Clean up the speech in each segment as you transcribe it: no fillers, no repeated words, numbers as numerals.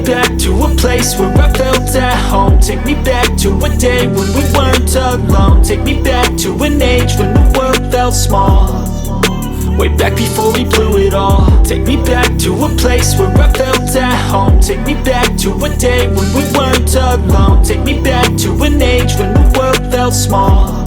back to a place where I felt at home. Take me back to a day when we weren't alone. Take me back to an age when the world felt small, way back before we blew it all. Take me back to a place where I felt at home. Take me back to a day when we weren't alone. Take me back to an age when the world felt small,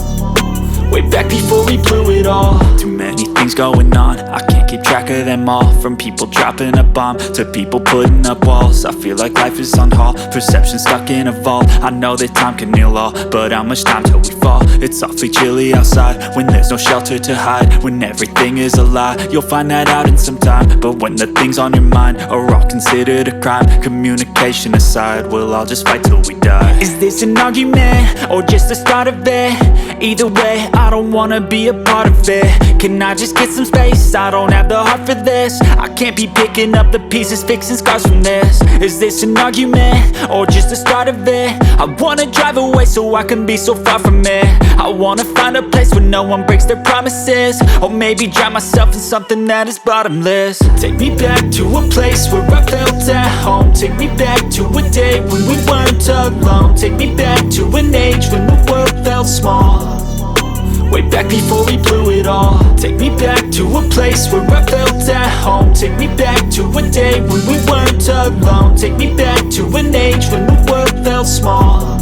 way back before we blew it all. Too many things going on, I can't keep track of them all. From people dropping a bomb to people putting up walls. I feel like life is on hold, perception stuck in a vault. I know that time can heal all, but how much time till we fall? It's awfully chilly outside when there's no shelter to hide. When everything is a lie, you'll find that out in some time. But when the things on your mind are all considered a crime, communication aside, we'll all just fight till we die. Is this an argument or just the start of it? Either way, I don't wanna be a part of it. Can I just get some space? I don't have the heart for this. I can't be picking up the pieces, fixing scars from this. Is this an argument or just the start of it? I wanna drive away so I can be so far from it. I wanna find a place where no one breaks their promises, or maybe drown myself in something that is bottomless. Take me back to a place where I felt at home. Take me back to a day when we weren't alone. Take me back to an age when the world felt small, way back before we blew it all. Take me back to a place where I felt at home. Take me back to a day when we weren't alone. Take me back to an age when the world felt small,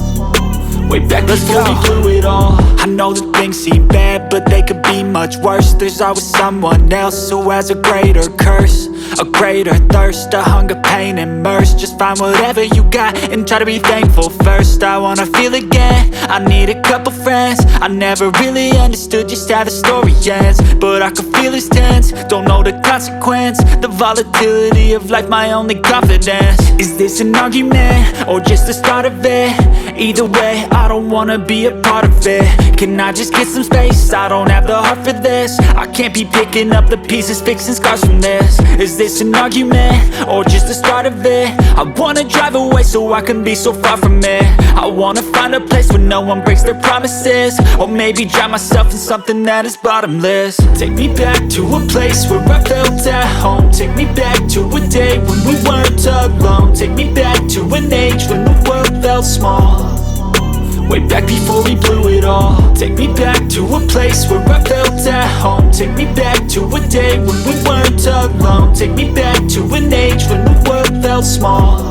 way back before we blew it all. I know that things seem bad, but they could be much worse. There's always someone else who has a greater curse, a greater thirst, a hunger, pain, and mercy. Just find whatever you got and try to be thankful first. I wanna feel again, I need a couple friends. I never really understood just how the story ends, but I can feel it's tense, don't know the consequence. The volatility of life, my only confidence. Is this an argument or just the start of it? Either way, I don't wanna be a part of it. Can I just get some space? I don't have the heart for this. I can't be picking up the pieces, fixing scars from this. Is this an argument or just the start of it? I wanna drive away so I can be so far from it. I wanna find a place where no one breaks their promises, or maybe drown myself in something that is bottomless. Take me back to a place where I felt at home. Take me back to a day when we weren't alone. Take me back to an age when the world felt small, way back before we blew it all. Take me back to a place where I felt at home. Take me back to a day when we weren't alone. Take me back to an age when the world felt small,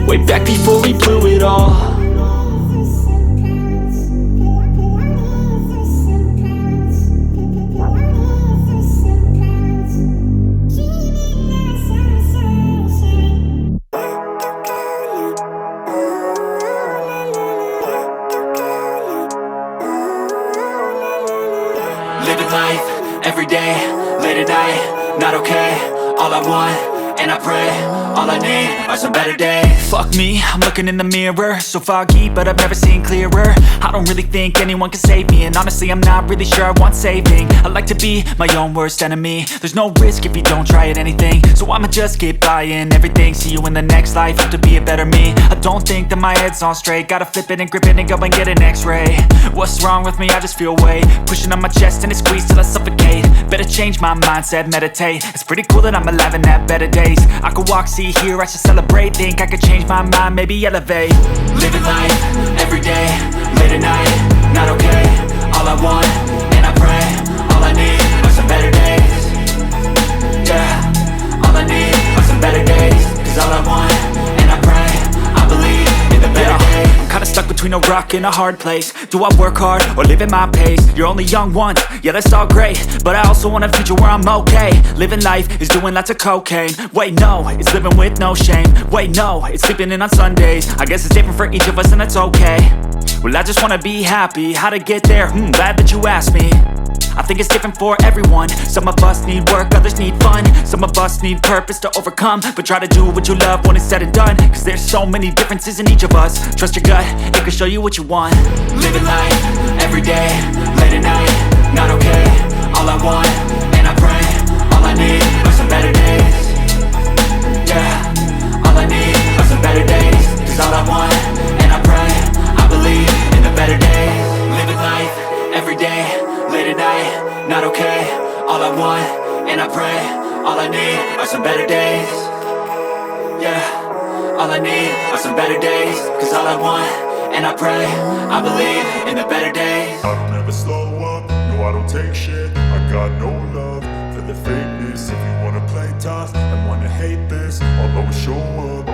way back before we blew it all. Living life, every day, late at night, not okay. All I want, and I pray, all I need are some better days. Fuck me, I'm looking in the mirror, so foggy, but I've never seen clearer. I don't really think anyone can save me, and honestly I'm not really sure I want saving. I like to be my own worst enemy. There's no risk if you don't try at anything, so I'ma just keep buying everything. See you in the next life, hope to be a better me. I don't think that my head's on straight, gotta flip it and grip it and go and get an x-ray. What's wrong with me? I just feel weight pushing on my chest and it squeezes till I suffocate. Better change my mindset, meditate. It's pretty cool that I'm alive and have better days. I could walk, see, hear, I should celebrate. Think I could change my mind, maybe elevate. Living life, every day, late at night, not okay. All I want, and I pray, all I need are some better days. Yeah, all I need are some better days. Cause all I want, and I pray, I believe in the better days. I'm kinda stuck between a rock and a hard place. Do I work hard or live at my pace? You're only young once, yeah that's all great, but I also want a future where I'm okay. Living life is doing lots of cocaine. Wait no, it's living with no shame. Wait no, it's sleeping in on Sundays. I guess it's different for each of us and that's okay. Well I just wanna be happy, how to get there? Glad that you asked me. I think it's different for everyone. Some of us need work, others need fun. Some of us need purpose to overcome, but try to do what you love when it's said and done. Cause there's so many differences in each of us. Trust your gut, it can show you what you want. Living life, every day, late at night, not okay. All I want, and I pray, all I need are some better days. Yeah, all I need are some better days. Cause all I want, and I pray, I believe in the better days. Living life, every day, late at night, not okay. All I want, and I pray, all I need are some better days. Yeah, better days, cause all I want, and I pray, I believe in the better days. I don't ever slow up, no I don't take shit. I got no love for the fakeness. If you wanna play tough and wanna hate this, I'll always show up.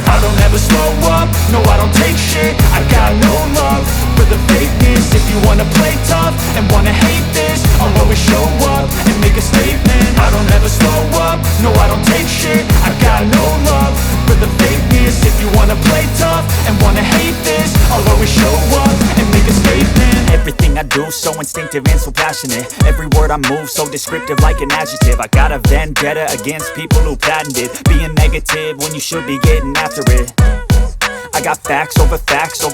I don't ever slow up, no I don't take shit. I got no love for the fakeness. If you wanna play tough and wanna hate this, I'll always show up and make a statement. I don't ever slow up, no I don't take shit. I got no love for the fakeness. If you wanna play tough and wanna hate this, I'll always show up and make a statement. Everything I do so instinctive and so passionate. Every word I move so descriptive like an adjective. I got a vendetta against people who patented being negative when you should be getting after it. I got facts over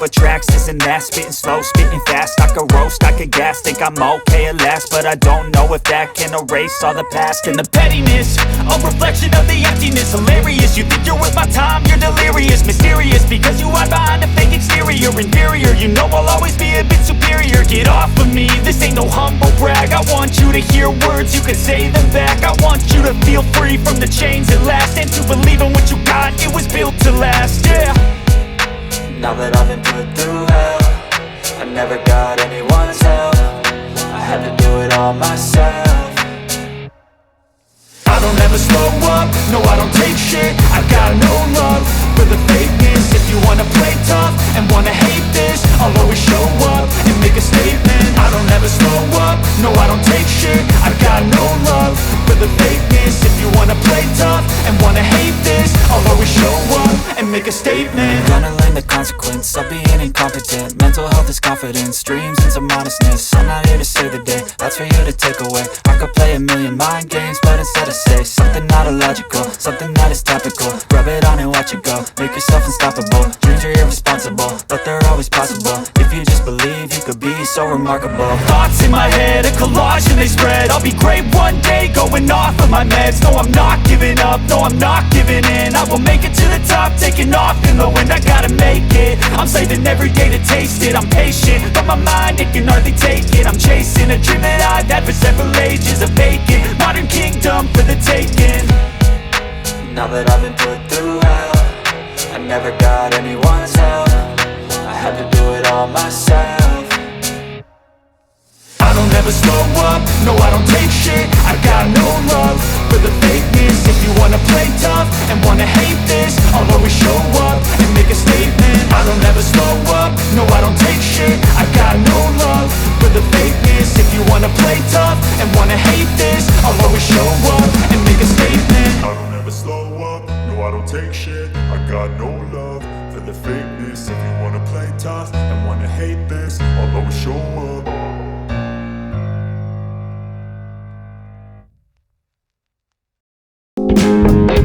tracks, this and that. Spitting slow, spitting fast. I could roast, I could gas. Think I'm okay at last, but I don't know if that can erase all the past. And the pettiness, a reflection of the emptiness. Hilarious, you think you're worth my time, you're delirious. Mysterious, because you hide behind a fake exterior. Inferior, you know I'll always be a bit superior. Get off of me, this ain't no humble brag. I want you to hear words, you can say them back. I want you to feel free from the chains at last, and to believe in what you got, it was built to last, yeah. Now that I've been put through hell, I never got anyone's help. I had to do it all myself. I don't ever slow up, no I don't take shit. I got no love for the fakeness. If you wanna play tough and wanna hate this, I'll always show up and make a statement. I don't ever slow up, no I don't take shit. I got no love for the fakeness. If you wanna play tough and wanna hate this, I'll always show up and make a statement. Gonna learn the consequence of being incompetent. Mental health is confidence, dreams into modestness. I'm not here to save the day, that's for you to take away. I could play a million mind games, but instead I say something not illogical, something that is topical. Rub it on and watch it go, make yourself unstoppable. Dreams are irresponsible, but they're always possible. If you just believe, you could be so remarkable. Thoughts in my head, a collage and they spread. I'll be great one day, going off of my meds. No, I'm not giving up, no, I'm not giving in. I will make it to the top, taking off in the wind. I gotta make it, I'm saving every day to taste it. I'm patient, but my mind, it can hardly take it. I'm chasing a dream that I've had for several ages. A vacant, modern kingdom for the taking. Now that I've been put through hell, I never got anyone's help. I had to do it all myself. I don't ever slow up, no I don't take shit. I got no love for the fakeness. If you wanna play tough and wanna hate this, I'll always show up and make a statement. I don't ever slow up, no I don't take shit. I got no love for the fakeness. If you wanna play tough and wanna hate this, I'll always show up and make a statement. I don't ever slow up, no I don't take shit. I got no love for the fakeness. If you wanna play tough and wanna hate this, I'll always show up. Thank you.